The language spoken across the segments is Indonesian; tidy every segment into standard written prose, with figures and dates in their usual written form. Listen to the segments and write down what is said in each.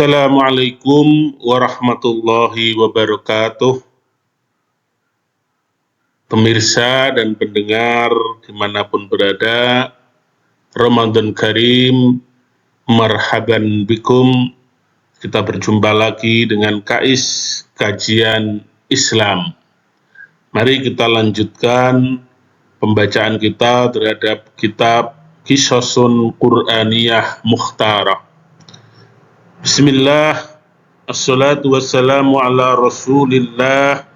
Assalamualaikum warahmatullahi wabarakatuh. Pemirsa dan pendengar dimanapun berada, Ramadan Karim, marhaban bikum. Kita berjumpa lagi dengan KAIS Kajian Islam. Mari kita lanjutkan pembacaan kita terhadap kitab Qisasun Qur'aniyah Mukhtarah. Bismillah, assalatu wassalamu ala rasulillah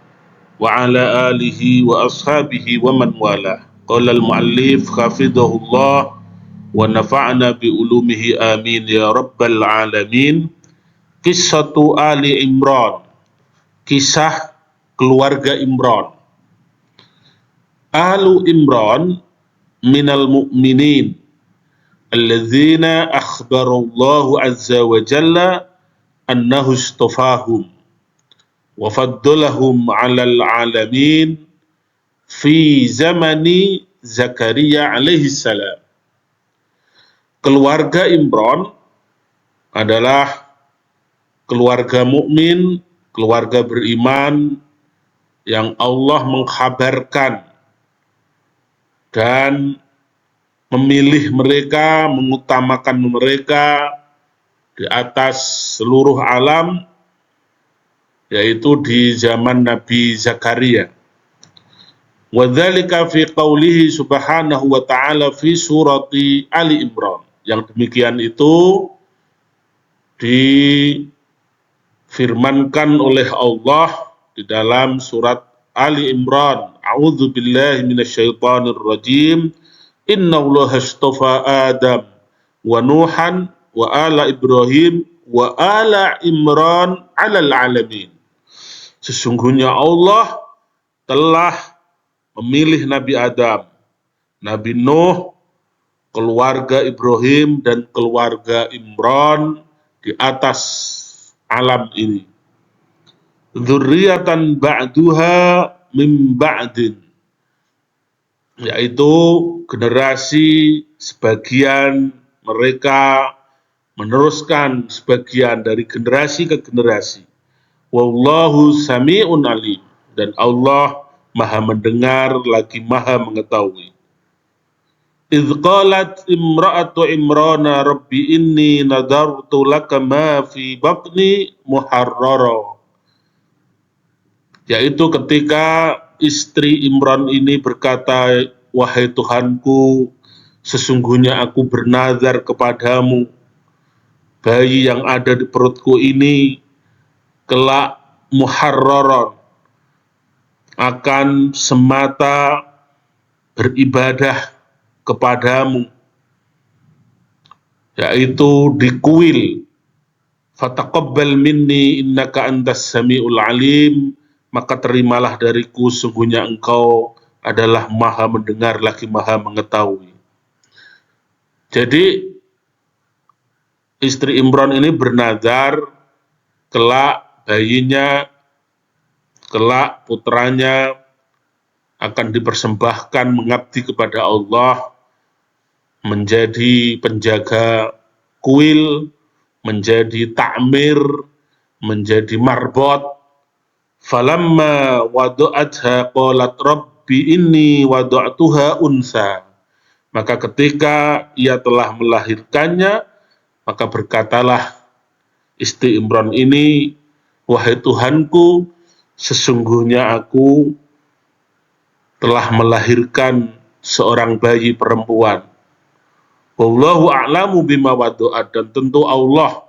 wa ala alihi wa ashabihi wa man wala. Qala al-muallif hafidhahullah wa nafa'na bi ulumihi amin ya rabbal alamin. Qissatu Ali Imran, kisah keluarga Imran. Ahlu Imran minal mu'minin alladzina akhbarallahu azza wa jalla annahu istafahum wa faddalahum 'alal 'alamin fi zamani Zakaria alaihi salam. Keluarga Imran adalah keluarga mukmin, keluarga beriman yang Allah mengkhabarkan dan memilih mereka, mengutamakan mereka di atas seluruh alam, yaitu di zaman Nabi Zakaria. Wa dzalika fi qaulihi subhanahu wa ta'ala fi surati Ali Imran. Yang demikian itu difirmankan oleh Allah di dalam surat Ali Imran. A'udzu billahi minasyaitonir rajim. Innallaha astafa Adam wa Nuhan wa ala Ibrahim wa ala Imran 'alal 'alamin. Sesungguhnya Allah telah memilih Nabi Adam, Nabi Nuh, keluarga Ibrahim dan keluarga Imran di atas alam ini. Dzurriyyatan ba'duha min ba'din, yaitu generasi sebagian mereka meneruskan sebagian dari generasi ke generasi. Wallahu sami'un alim, dan Allah maha mendengar lagi maha mengetahui. Idz qalat imra'atu Imrana rabbi inni nadartu laka ma fi batni muharrara, yaitu ketika istri Imran ini berkata, wahai Tuhanku, sesungguhnya aku bernazar kepadamu, bayi yang ada di perutku ini kelak muharraron, akan semata beribadah kepadamu, yaitu dikuil. Fataqabbal minni innaka antas samiul alim, maka terimalah dariku, sungguhnya engkau adalah maha mendengar lagi maha mengetahui. Jadi istri Imran ini bernazar kelak bayinya, kelak putranya akan dipersembahkan mengabdi kepada Allah, menjadi penjaga kuil, menjadi takmir, menjadi marbot. Falamma wadu'atha qalat rabbi inni wadu'tuha unsa. Maka ketika ia telah melahirkannya, maka berkatalah istri Imran ini, wahai Tuhanku, sesungguhnya aku telah melahirkan seorang bayi perempuan. Wallahu a'lamu bima wadu'at, dan tentu Allah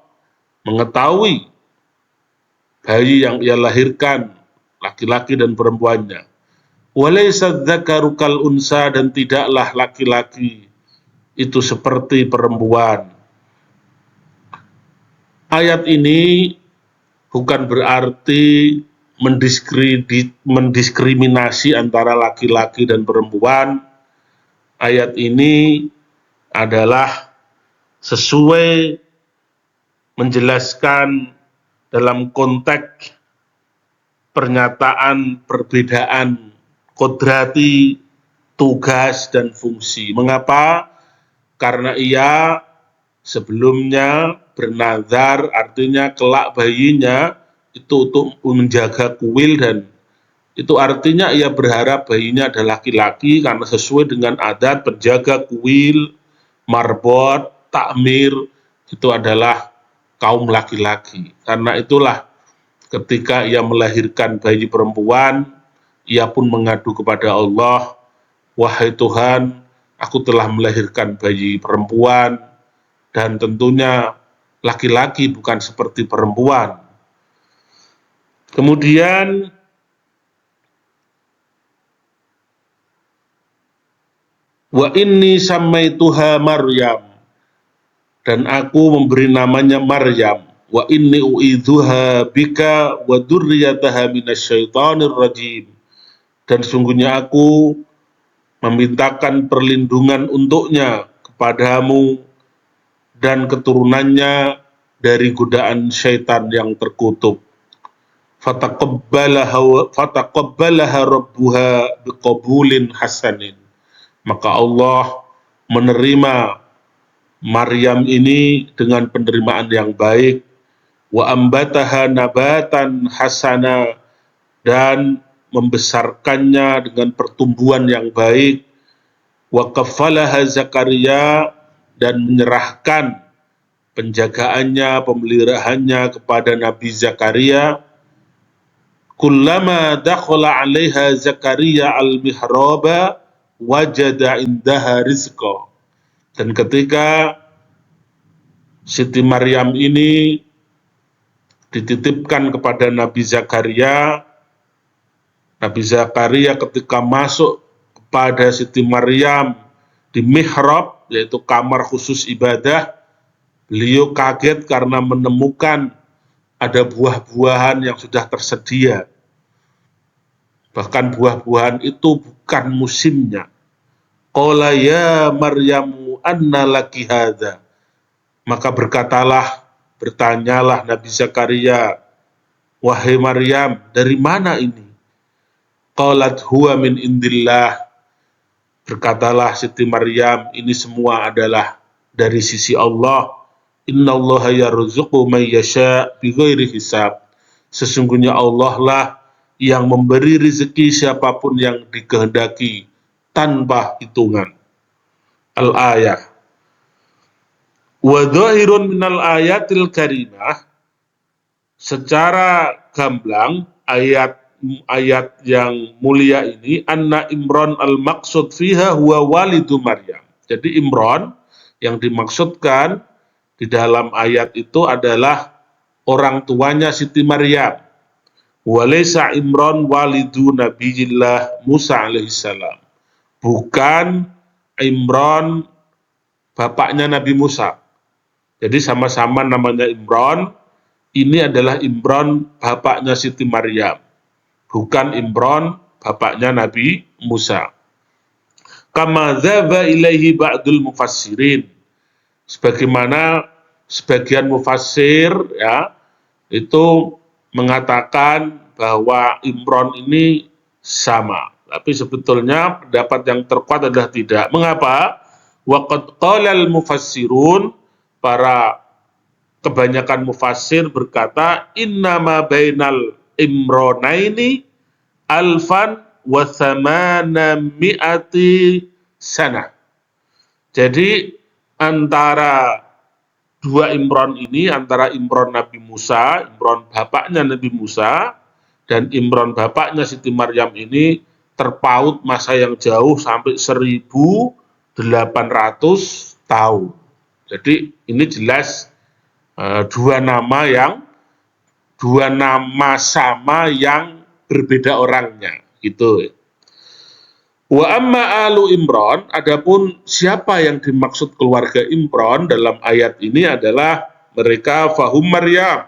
mengetahui bayi yang ia lahirkan, laki-laki dan perempuannya. Walaysa dzakaru kal unsa, dan tidaklah laki-laki itu seperti perempuan. Ayat ini bukan berarti mendiskriminasi antara laki-laki dan perempuan. Ayat ini adalah sesuai menjelaskan dalam konteks pernyataan perbedaan kodrati, tugas, dan fungsi. Mengapa? Karena ia sebelumnya bernazar, artinya kelak bayinya itu untuk menjaga kuil, dan itu artinya ia berharap bayinya adalah laki-laki karena sesuai dengan adat penjaga kuil, marbot, takmir itu adalah kaum laki-laki. Karena itulah ketika ia melahirkan bayi perempuan, ia pun mengadu kepada Allah, "Wahai Tuhan, aku telah melahirkan bayi perempuan, dan tentunya laki-laki bukan seperti perempuan." Kemudian wa inni sammaituha Maryam, dan aku memberi namanya Maryam. Wa inni u'idzuha bika wa dzurriyyataha minasyaitonir rajim. Dan sungguhnya aku memintakan perlindungan untuknya kepadamu dan keturunannya dari godaan syaitan yang terkutuk. Fataqabbalaha rabbuha biqabulin hasanin. Maka Allah menerima Maryam ini dengan penerimaan yang baik. Wa ambataha nabatan hasana, dan membesarkannya dengan pertumbuhan yang baik. Wa kafalaha Zakaria, dan menyerahkan penjagaannya, pemeliharaannya kepada Nabi Zakaria. Kullama dakhala 'alaiha Zakaria al-mihraba wajada indaha rizqa. Dan ketika Siti Maryam ini dititipkan kepada Nabi Zakaria ketika masuk kepada Siti Maryam di mihrab, yaitu kamar khusus ibadah, beliau kaget karena menemukan ada buah-buahan yang sudah tersedia. Bahkan buah-buahan itu bukan musimnya. Qala ya Maryamu anna laki hadza. Maka bertanyalah Nabi Zakaria, "Wahai Maryam, dari mana ini?" Qalat huwa min indillah. Berkatalah Siti Maryam, ini semua adalah dari sisi Allah. Innallaha yarzuqu may yasha bighairi hisab. Sesungguhnya Allah lah yang memberi rezeki siapapun yang dikehendaki tanpa hitungan. Al-ayah. Wa dhahirun minal ayatil karimah, secara gamblang ayat yang mulia ini, anna Imran al-maqsud fiha huwa walidu Maryam. Jadi Imran yang dimaksudkan di dalam ayat itu adalah orang tuanya Siti Maryam. Walaysa Imran walidu Nabiyillah Musa alaihissalam. Bukan Imran bapaknya Nabi Musa. Jadi sama-sama namanya Imran. Ini adalah Imran bapaknya Siti Maryam, bukan Imran bapaknya Nabi Musa. Kama dzaba ilaihi ba'dul mufassirin. Sebagaimana sebagian mufassir ya itu mengatakan bahwa Imran ini sama. Tapi sebetulnya pendapat yang terkuat adalah tidak. Mengapa? Waqad qala al-mufassirun, para kebanyakan mufassir berkata, innama bainal imronaini alfan wa thamana mi'ati sana. Jadi antara dua Imran ini, antara Imran Nabi Musa, Imran bapaknya Nabi Musa, dan Imran bapaknya Siti Maryam ini terpaut masa yang jauh sampai 1800 tahun. Jadi ini jelas dua nama sama yang berbeda orangnya, gitu. Wa amma alu Imran, adapun siapa yang dimaksud keluarga Imran dalam ayat ini adalah mereka fahum Maryam,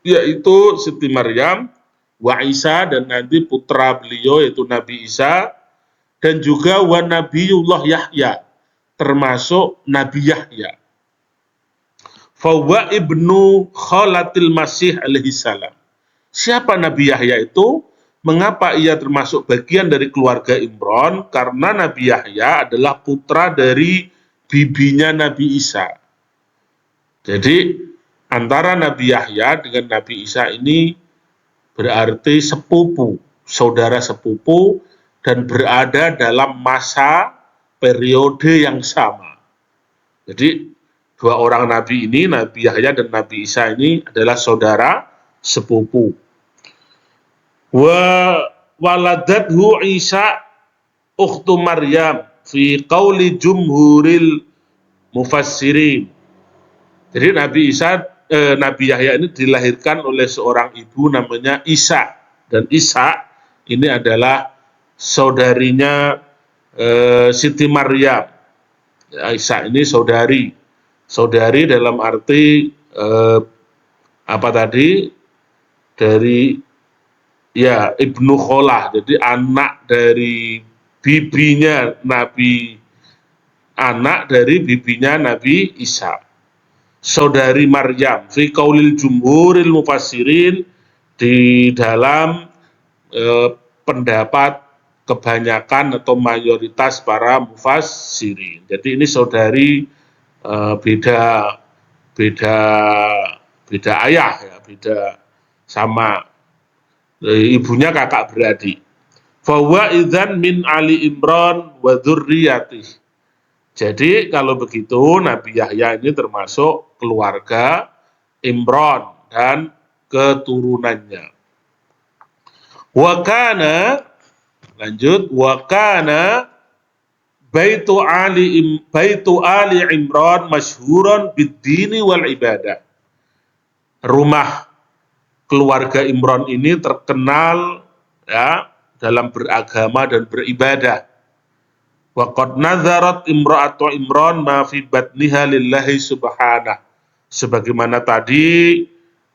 yaitu Siti Maryam, wa Isa, dan nanti putra beliau yaitu Nabi Isa, dan juga wa Nabiullah Yahya, termasuk Nabi Yahya. Fawa ibnu khalatil Masih alaihi salam. Siapa Nabi Yahya itu? Mengapa ia termasuk bagian dari keluarga Imran? Karena Nabi Yahya adalah putra dari bibinya Nabi Isa. Jadi antara Nabi Yahya dengan Nabi Isa ini berarti sepupu, saudara sepupu, dan berada dalam masa periode yang sama. Jadi dua orang Nabi ini, Nabi Yahya dan Nabi Isa ini adalah saudara sepupu. Wa waladathu Isa ukhtu Maryam fi qauli jumhuril mufassirin. Jadi Nabi Yahya ini dilahirkan oleh seorang ibu namanya Isa, dan Isa ini adalah saudarinya Siti Maryam. Isa ini saudari dalam arti apa tadi, dari ya Ibnu Kholah, jadi anak dari bibinya Nabi, anak dari bibinya Nabi Isa. Saudari Maryam fi qaulil jumhuril mufassirin, di dalam pendapat kebanyakan atau mayoritas para mufassirin. Jadi ini saudari beda ayah ya, beda sama ibunya kakak beradik. Fahuwa idzan min Ali Imran wa dzurriyyatih. Jadi kalau begitu Nabi Yahya ini termasuk keluarga Imran dan keturunannya. Wa kana, lanjut, wa kana baitu Ali Imran masyhuran bid-dini wal ibadah. Rumah keluarga Imran ini terkenal ya dalam beragama dan beribadah. Wa qad nadzarat imra'atu Imran ma fi batniha lillahi subhanahu. Sebagaimana tadi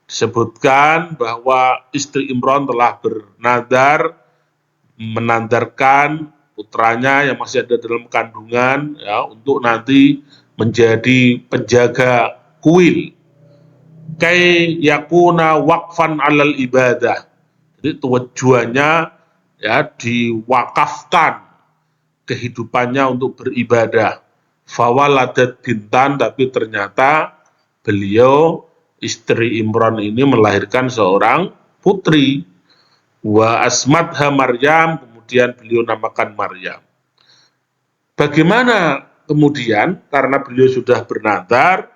disebutkan bahwa istri Imran telah bernadar menandarkan putranya yang masih ada dalam kandungan ya untuk nanti menjadi penjaga kuil. Kai yakuna waqfan 'alal ibadah. Jadi tujuannya ya diwakafkan kehidupannya untuk beribadah. Fawaladat bintan, tapi ternyata beliau istri Imran ini melahirkan seorang putri. Wa asmadha Maryam, kemudian beliau namakan Maryam. Bagaimana kemudian, karena beliau sudah bernadar,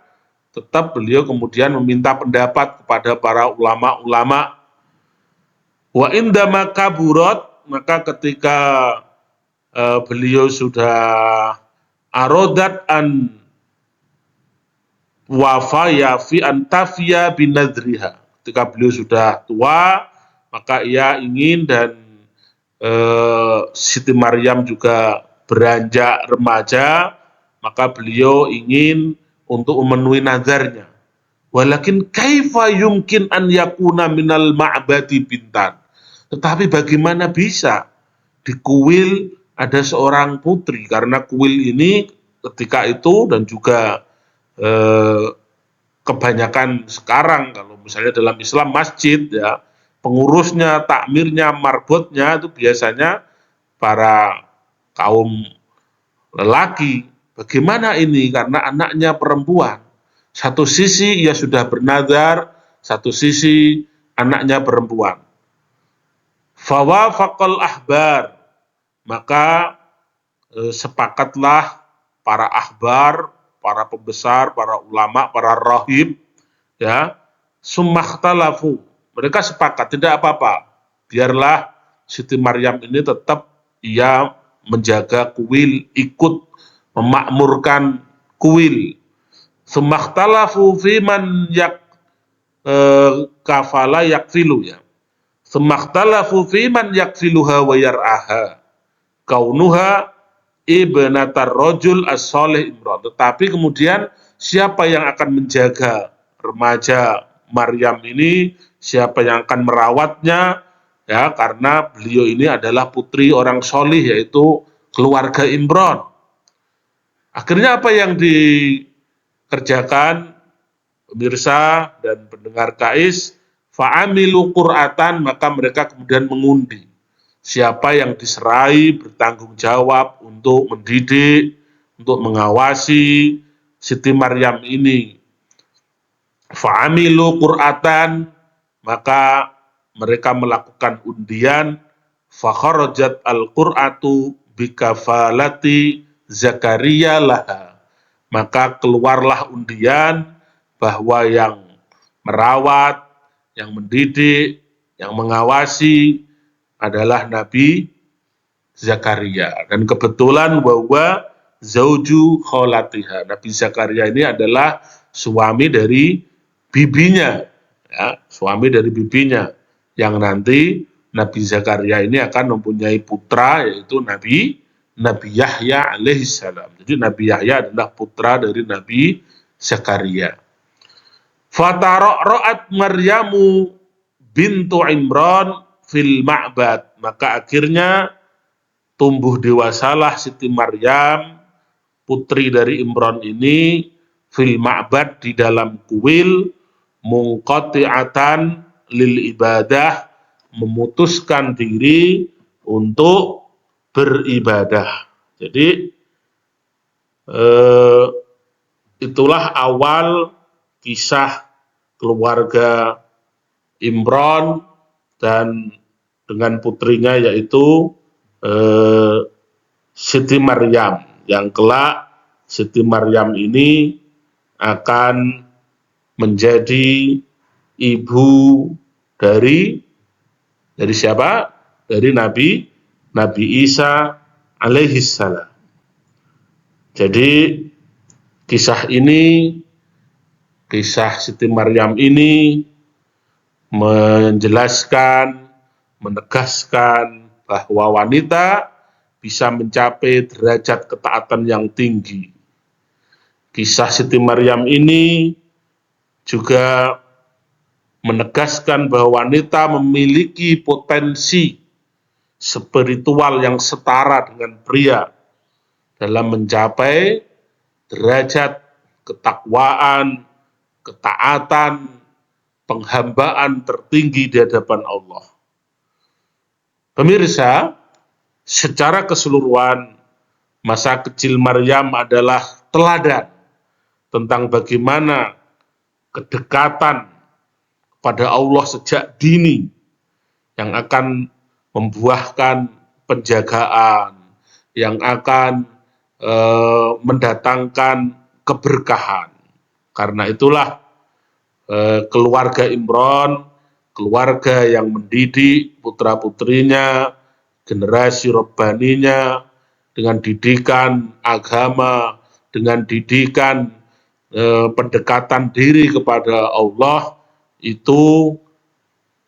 tetap beliau kemudian meminta pendapat kepada para ulama-ulama. Wa indama kaburat, maka ketika beliau sudah arodat an wafaya fi antafiya binadriha. Ketika beliau sudah tua, maka ia ingin, dan Siti Maryam juga beranjak remaja, maka beliau ingin untuk memenuhi nazarnya. Walakin kaifa yumkin an yakuna minal ma'badi bintan. Tetapi bagaimana bisa di kuil ada seorang putri, karena kuil ini ketika itu dan juga kebanyakan sekarang kalau misalnya dalam Islam masjid ya, pengurusnya, takmirnya, marbotnya itu biasanya para kaum lelaki. Bagaimana ini karena anaknya perempuan? Satu sisi ia sudah bernazar, satu sisi anaknya perempuan. Fawafaqal ahbar, maka sepakatlah para ahbar, para pembesar, para ulama, para rahib, ya, sumakhtalafu. Mereka sepakat, tidak apa-apa, biarlah Siti Maryam ini tetap ia menjaga kuil, ikut memakmurkan kuil. Sumakhtalafu fiman kafala yakfilu, ya. Sumakhtalafu fiman yakfiluha wa yar'aha. Kaunuha ibnatar rajul as-salih Imran. Tetapi kemudian siapa yang akan menjaga remaja Maryam ini, siapa yang akan merawatnya, ya, karena beliau ini adalah putri orang solih, yaitu keluarga Imran. Akhirnya apa yang dikerjakan pemirsa dan pendengar KAIS? Fa'amilu qur'atan, maka mereka kemudian mengundi siapa yang diserai bertanggung jawab untuk mendidik, untuk mengawasi Siti Maryam ini. Fa'amilu qur'atan, maka mereka melakukan undian. Fakharajat al-qur'atu bikafalati Zakaria laha, maka keluarlah undian bahwa yang merawat, yang mendidik, yang mengawasi adalah Nabi Zakaria. Dan kebetulan bahwa zauju kholatiha, Nabi Zakaria ini adalah suami dari bibinya, ya, suami dari bibinya, yang nanti Nabi Zakaria ini akan mempunyai putra, yaitu Nabi Yahya alaihissalam. Jadi Nabi Yahya adalah putra dari Nabi Zakaria. Fatara'at Maryamu bintu Imran fil ma'bad, maka akhirnya tumbuh dewasalah Siti Maryam, putri dari Imran ini, fil ma'bad, di dalam kuil, munqati'atan lil ibadah, memutuskan diri untuk beribadah. Jadi itulah awal kisah keluarga Imran dan dengan putrinya, yaitu Siti Maryam, yang kelak Siti Maryam ini akan menjadi ibu dari siapa? Dari Nabi Isa alaihissalam. Jadi kisah Siti Maryam ini menjelaskan, menegaskan bahwa wanita bisa mencapai derajat ketaatan yang tinggi. Kisah Siti Maryam ini juga menegaskan bahwa wanita memiliki potensi spiritual yang setara dengan pria dalam mencapai derajat ketakwaan, ketaatan, penghambaan tertinggi di hadapan Allah. Pemirsa, secara keseluruhan masa kecil Maryam adalah teladan tentang bagaimana kedekatan pada Allah sejak dini yang akan membuahkan penjagaan, yang akan mendatangkan keberkahan. Karena itulah keluarga Imran, keluarga yang mendidik putra-putrinya, generasi robbaninya, dengan didikan agama, dengan didikan pendekatan diri kepada Allah, itu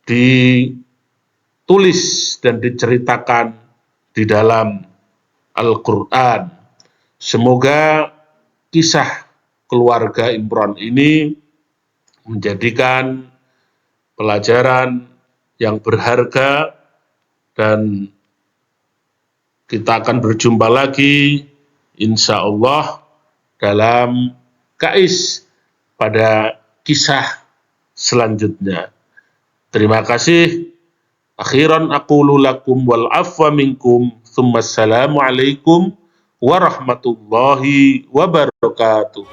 ditulis dan diceritakan di dalam Al-Quran. Semoga kisah keluarga Imran ini menjadikan pelajaran yang berharga, dan kita akan berjumpa lagi insya Allah dalam KAIS pada kisah selanjutnya. Terima kasih. Akhiran aqulu lakum wal afwa minkum. Assalamualaikum warahmatullahi wabarakatuh.